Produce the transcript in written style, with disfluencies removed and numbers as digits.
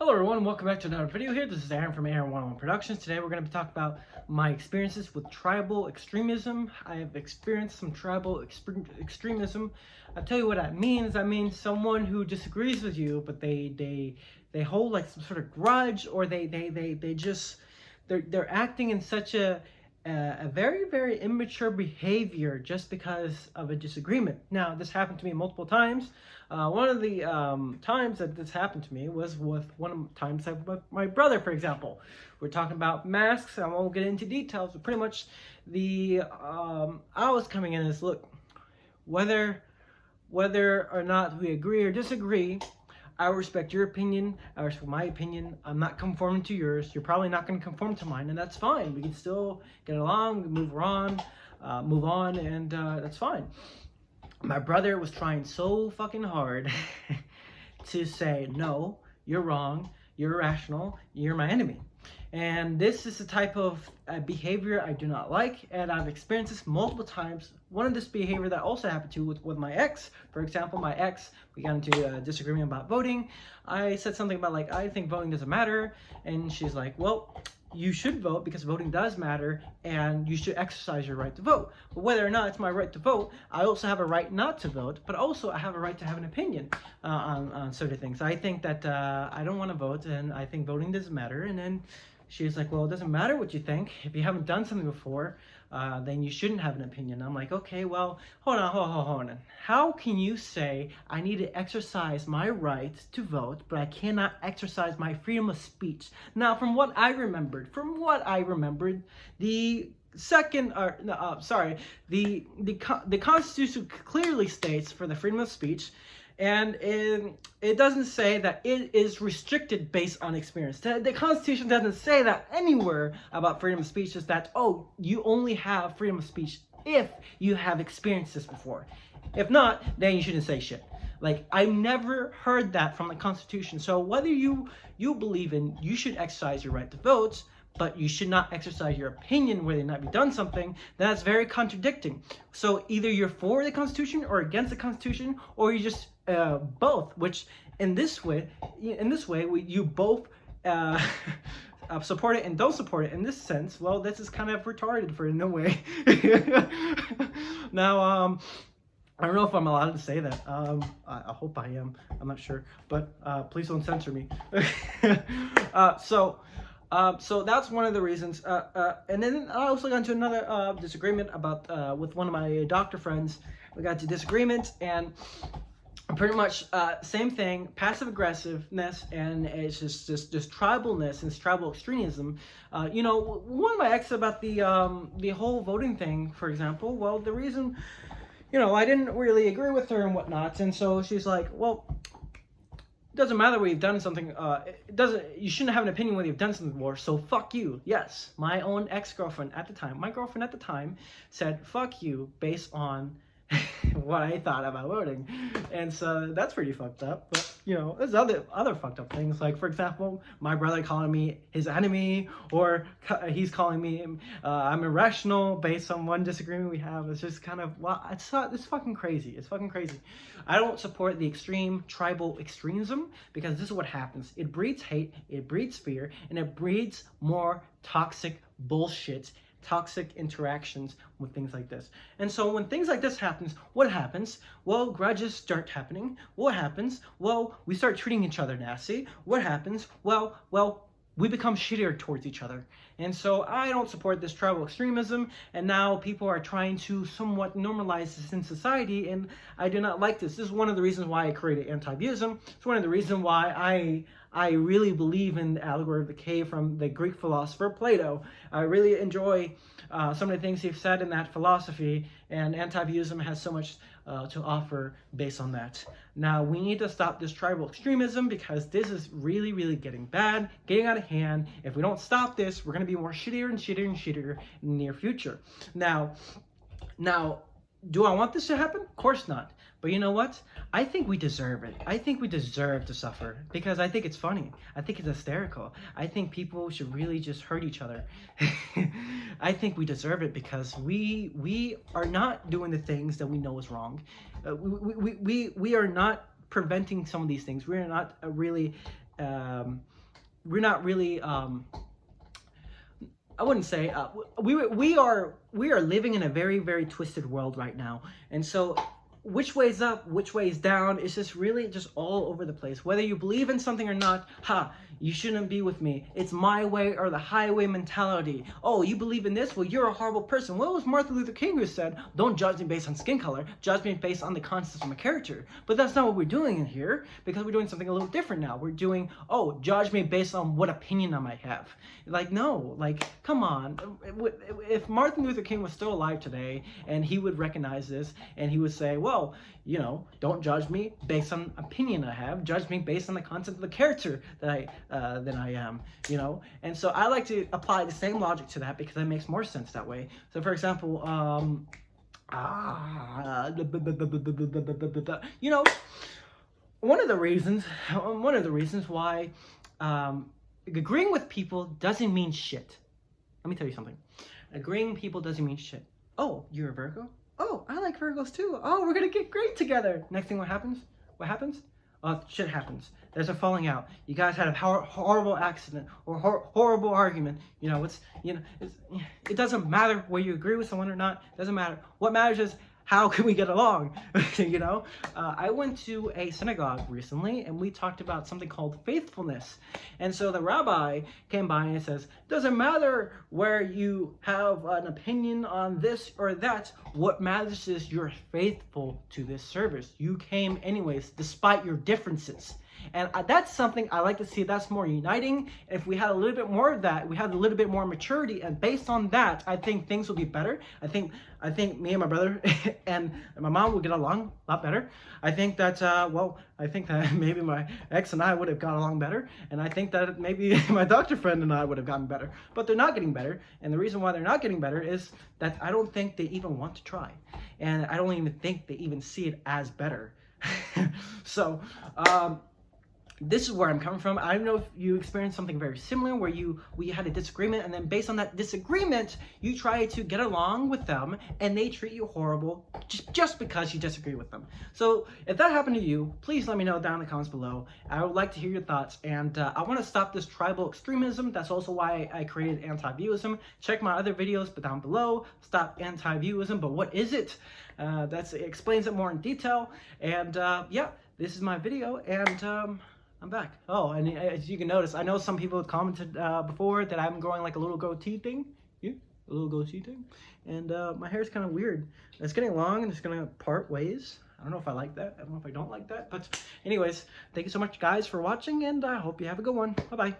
Hello everyone, welcome back to another video here. This is Aaron from Aaron 101 Productions. Today we're going to be talking about my experiences with tribal extremism. I have experienced some tribal extremism. I'll tell you what that means. That means someone who disagrees with you, but they hold like some sort of grudge, or they're acting in such a very immature behavior just because of a disagreement. Now, this happened to me multiple times. One of the times that this happened to me was with with my brother, for example. We're talking about masks. I won't get into details, but pretty much I was coming in as, look, whether or not we agree or disagree, I respect your opinion, I respect my opinion. I'm not conforming to yours. You're probably not going to conform to mine, and that's fine. We can still get along, move on, and that's fine. My brother was trying so fucking hard to say, no, you're wrong, you're irrational, you're my enemy. And this is the type of behavior I do not like, and I've experienced this multiple times. One of this behavior that also happened to with my ex, for example, my ex, we got into a disagreement about voting. I said something about, like, I think voting doesn't matter, and she's like, well, you should vote because voting does matter, and you should exercise your right to vote. But whether or not it's my right to vote, I also have a right not to vote, but also I have a right to have an opinion on certain things. I think that I don't want to vote, and I think voting doesn't matter. And then she's like, well, it doesn't matter what you think. If you haven't done something before, then you shouldn't have an opinion. I'm like, okay, well, hold on. How can you say I need to exercise my right to vote, but I cannot exercise my freedom of speech? Now, from what I remembered, the Constitution clearly states for the freedom of speech, and it doesn't say that it is restricted based on experience. The Constitution doesn't say that anywhere about freedom of speech. Is that, oh, you only have freedom of speech if you have experienced this before. If not, then you shouldn't say shit. Like, I never heard that from the Constitution. So whether you believe in you should exercise your right to vote, but you should not exercise your opinion whether or not you've done something, then that's very contradicting. So either you're for the Constitution or against the Constitution, or you just both. Which in this way, you both support it and don't support it. In this sense, well, this is kind of retarded for in a way. Now, I don't know if I'm allowed to say that. I hope I am. I'm not sure, but please don't censor me. So that's one of the reasons. And then I also got into another disagreement about with one of my doctor friends. We got into disagreement, and pretty much same thing, passive aggressiveness, and it's just tribalness and tribal extremism. One of my ex about the whole voting thing, for example. Well, the reason, I didn't really agree with her and whatnot, and so she's like, well, it doesn't matter whether you've done something. You shouldn't have an opinion whether you've done something before. So fuck you. Yes, my own ex-girlfriend at the time, my girlfriend at the time, said fuck you based on what I thought about voting. And so that's pretty fucked up. But there's other fucked up things, like, for example, my brother calling me his enemy, or he's calling me I'm irrational based on one disagreement we have. It's just kind of, well, it's fucking crazy. It's fucking crazy. I don't support the extreme tribal extremism, because this is what happens. It breeds hate, it breeds fear, and it breeds more toxic bullshit, toxic interactions with things like this. And so when things like this happens, what happens? Well, grudges start happening. What happens? Well, we start treating each other nasty. What happens? Well, we become shittier towards each other. And so I don't support this tribal extremism, and now people are trying to somewhat normalize this in society, and I do not like this. This is one of the reasons why I created anti-Buism. It's one of the reasons why I really believe in the allegory of the cave from the Greek philosopher Plato. I really enjoy some of the things he's said in that philosophy, and anti-Buism has so much to offer based on that. Now, we need to stop this tribal extremism, because this is really getting bad, getting out of hand. If we don't stop this, we're going to be more shittier and shittier in the near future. Now, do I want this to happen? Of course not. But you know what? I think we deserve it. I think we deserve to suffer, because I think it's funny. I think it's hysterical. I think people should really just hurt each other. I think we deserve it, because we are not doing the things that we know is wrong. We are not preventing some of these things. We are not really we're not really I wouldn't say we are living in a very, very twisted world right now, and so which way's up, which way's down, it's just really just all over the place. Whether you believe in something or not, you shouldn't be with me. It's my way or the highway mentality. Oh, you believe in this? Well, you're a horrible person. What was Martin Luther King who said, don't judge me based on skin color, judge me based on the contents of my character. But that's not what we're doing in here, because we're doing something a little different now. We're doing, oh, judge me based on what opinion I might have. Like, no, like, come on. If Martin Luther King was still alive today, and he would recognize this, and he would say, well, you know, don't judge me based on opinion I have, judge me based on the content of the character that I am, you know. And so I like to apply the same logic to that, because that makes more sense that way. So for example, you know, one of the reasons why agreeing with people doesn't mean shit. Let me tell you something. Agreeing with people doesn't mean shit. Oh, you're a Virgo? Oh, I like Virgos too. Oh, we're gonna get great together. Next thing, what happens? What happens? Shit happens. There's a falling out. You guys had a horrible accident or horrible argument. You know, it doesn't matter whether you agree with someone or not. It doesn't matter. What matters is, how can we get along? You know, I went to a synagogue recently, and we talked about something called faithfulness. And so the rabbi came by and says, doesn't matter where you have an opinion on this or that. What matters is you're faithful to this service. You came anyways, despite your differences. And that's something I like to see. That's more uniting. If we had a little bit more of that, we had a little bit more maturity, and based on that, I think things will be better. I think me and my brother and my mom will get along a lot better. I think that I think that maybe my ex and I would have got along better, and I think that maybe my doctor friend and I would have gotten better. But they're not getting better, and the reason why they're not getting better is that I don't think they even want to try, and I don't even think they even see it as better. So this is where I'm coming from. I don't know if you experienced something very similar where we had a disagreement, and then based on that disagreement, you try to get along with them, and they treat you horrible just because you disagree with them. So if that happened to you, please let me know down in the comments below. I would like to hear your thoughts, and I want to stop this tribal extremism. That's also why I created anti-viewism. Check my other videos down below. Stop anti-viewism, but what is it? It explains it more in detail, and yeah, this is my video, and I'm back. Oh, and as you can notice, I know some people have commented before that I'm growing like a little goatee thing. Yeah, a little goatee thing. And my hair is kind of weird. It's getting long, and it's going to part ways. I don't know if I like that. I don't know if I don't like that. But anyways, thank you so much, guys, for watching, and I hope you have a good one. Bye-bye.